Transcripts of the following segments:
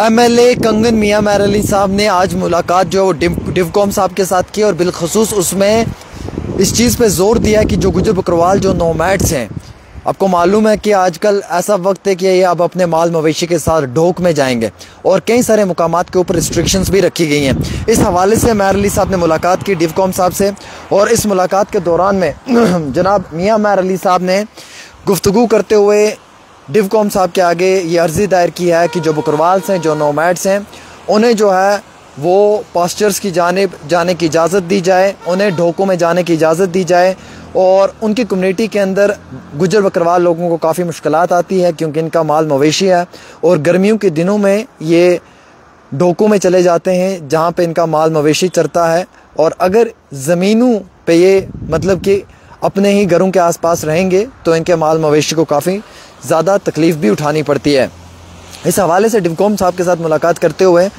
MLA कंगन मियां मैर अली साहब ने आज मुलाकात जो है वो डिवकॉम साहब के साथ की और बिलखसूस उसमें इस चीज़ पे जोर दिया कि जो गुजर बकरवाल जो नोमैड्स हैं, आपको मालूम है कि आजकल ऐसा वक्त है कि ये अब अपने माल मवेशी के साथ ढोक में जाएंगे और कई सारे मुकामात के ऊपर रिस्ट्रिक्शंस भी रखी गई हैं। इस हवाले से मैर अली साहब ने मुलाकात की डिवकॉम साहब से, और इस मुलाकात के दौरान में जनाब मियां मैर अली साहब ने गुफ्तगू करते हुए डिवकॉम साहब के आगे ये अर्ज़ी दायर की है कि जो बकरवाल्स हैं, जो नोमैड्स हैं, उन्हें जो है वो पास्चर्स की जानिब जाने की इजाज़त दी जाए, उन्हें ढोकों में जाने की इजाज़त दी जाए। और उनकी कम्युनिटी के अंदर गुजर बकरवाल लोगों को काफ़ी मुश्किलात आती है क्योंकि इनका माल मवेशी है और गर्मियों के दिनों में ये ढोकों में चले जाते हैं जहाँ पे इनका माल मवेशी चरता है। और अगर ज़मीनों पे ये मतलब कि अपने ही घरों के आसपास रहेंगे तो इनके माल मवेशी को काफ़ी ज़्यादा तकलीफ़ भी उठानी पड़ती है। इस हवाले से डिवकॉम साहब के साथ मुलाकात करते हुए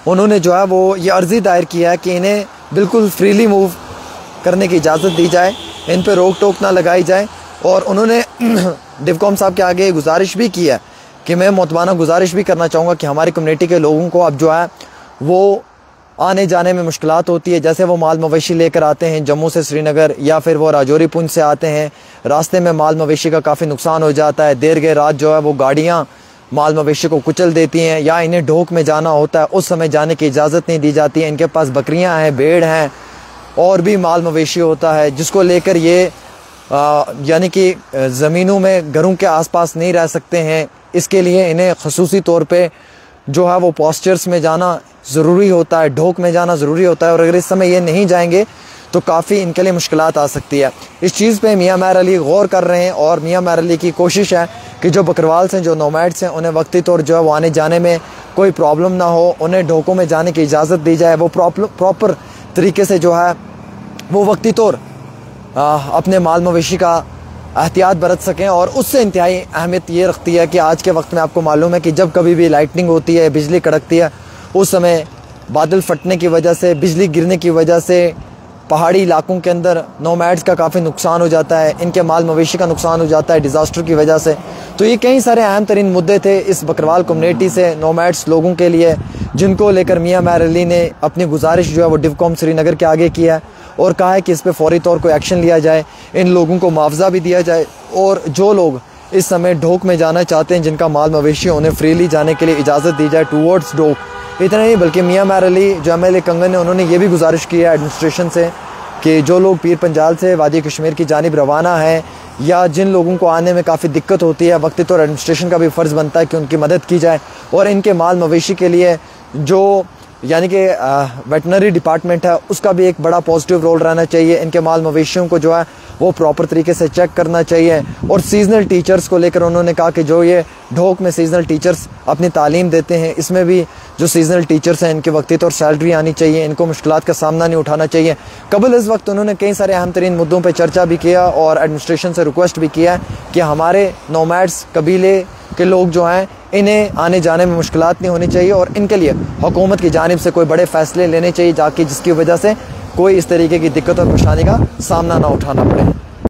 उन्होंने जो है वो ये अर्ज़ी दायर किया है कि इन्हें बिल्कुल फ्रीली मूव करने की इजाज़त दी जाए, इन पर रोक टोक ना लगाई जाए। और उन्होंने डिवकॉम साहब के आगे गुजारिश भी की है कि मैं मोतबाना गुजारिश भी करना चाहूँगा कि हमारी कम्युनिटी के लोगों को अब जो है वो आने जाने में मुश्किलात होती है। जैसे वो माल मवेशी लेकर आते हैं जम्मू से श्रीनगर या फिर वो राजौरी पुंछ से आते हैं, रास्ते में माल मवेशी का काफ़ी नुकसान हो जाता है, देर गए रात जो है वो गाड़ियाँ माल मवेशी को कुचल देती हैं या इन्हें ढोक में जाना होता है, उस समय जाने की इजाज़त नहीं दी जाती है। इनके पास बकरियां हैं, भेड़ हैं और भी माल मवेशी होता है जिसको लेकर ये यानी कि ज़मीनों में घरों के आसपास नहीं रह सकते हैं। इसके लिए इन्हें ख़ुसूसी तौर पे जो है वो पास्चर्स में जाना ज़रूरी होता है, ढोक में जाना ज़रूरी होता है। और अगर इस समय ये नहीं जाएंगे तो काफ़ी इनके लिए मुश्किलात आ सकती है। इस चीज़ पे मियां मैर अली गौर कर रहे हैं और मियां मैर अली की कोशिश है कि जो बकरवाल्स हैं, जो नोमैड्स हैं, उन्हें वक्ती तौर जो है वो आने जाने में कोई प्रॉब्लम ना हो, उन्हें ढोकों में जाने की इजाज़त दी जाए, वो प्रॉपर तरीके से जो है वो वक्ती तौर अपने माल मवेशी का एहतियात बरत सकें। और उससे इंतहाई अहमियत ये रखती है कि आज के वक्त में आपको मालूम है कि जब कभी भी लाइटनिंग होती है, बिजली कड़कती है, उस समय बादल फटने की वजह से, बिजली गिरने की वजह से पहाड़ी इलाकों के अंदर नोमैड्स का काफ़ी नुकसान हो जाता है, इनके माल मवेशी का नुकसान हो जाता है डिज़ास्टर की वजह से। तो ये कई सारे अहम तरीन मुद्दे थे इस बकरवाल कम्युनिटी से नोमैड्स लोगों के लिए, जिनको लेकर मियां मैर अली ने अपनी गुजारिश जो है वो डिवकॉम श्रीनगर के आगे की है और कहा है कि इस पर फौरी तौर पर एक्शन लिया जाए, इन लोगों को मुआवजा भी दिया जाए और जो लोग इस समय ढोक में जाना चाहते हैं, जिनका माल मवेशी, उन्हें फ्रीली जाने के लिए इजाज़त दी जाए टूवर्ड्स ढोक। इतना नहीं बल्कि मियां मैर अली जो MLA कंगन ने, उन्होंने ये भी गुजारिश की है एडमिनिस्ट्रेशन से कि जो लोग पीर पंजाल से वादी कश्मीर की जानिब रवाना हैं या जिन लोगों को आने में काफ़ी दिक्कत होती है, वक्ती तौर एडमिनिस्ट्रेशन का भी फ़र्ज़ बनता है कि उनकी मदद की जाए और इनके माल मवेशी के लिए जो यानी कि वेटनरी डिपार्टमेंट है उसका भी एक बड़ा पॉजिटिव रोल रहना चाहिए। इनके माल मवेशियों को जो है वो प्रॉपर तरीके से चेक करना चाहिए। और सीजनल टीचर्स को लेकर उन्होंने कहा कि जो ये ढोक में सीजनल टीचर्स अपनी तालीम देते हैं, इसमें भी जो सीजनल टीचर्स हैं इनके वक्ती तौर सैलरी आनी चाहिए, इनको मुश्किलात का सामना नहीं उठाना चाहिए। कबल इस वक्त उन्होंने कई सारे अहम तरीन मुद्दों पर चर्चा भी किया और एडमिनिस्ट्रेशन से रिक्वेस्ट भी किया कि हमारे नोमैड्स कबीले के लोग जो हैं इन्हें आने जाने में मुश्किलात नहीं होनी चाहिए और इनके लिए हुकूमत की जानिब से कोई बड़े फ़ैसले लेने चाहिए जाके जिसकी वजह से कोई इस तरीके की दिक्कत और परेशानी का सामना ना उठाना पड़े।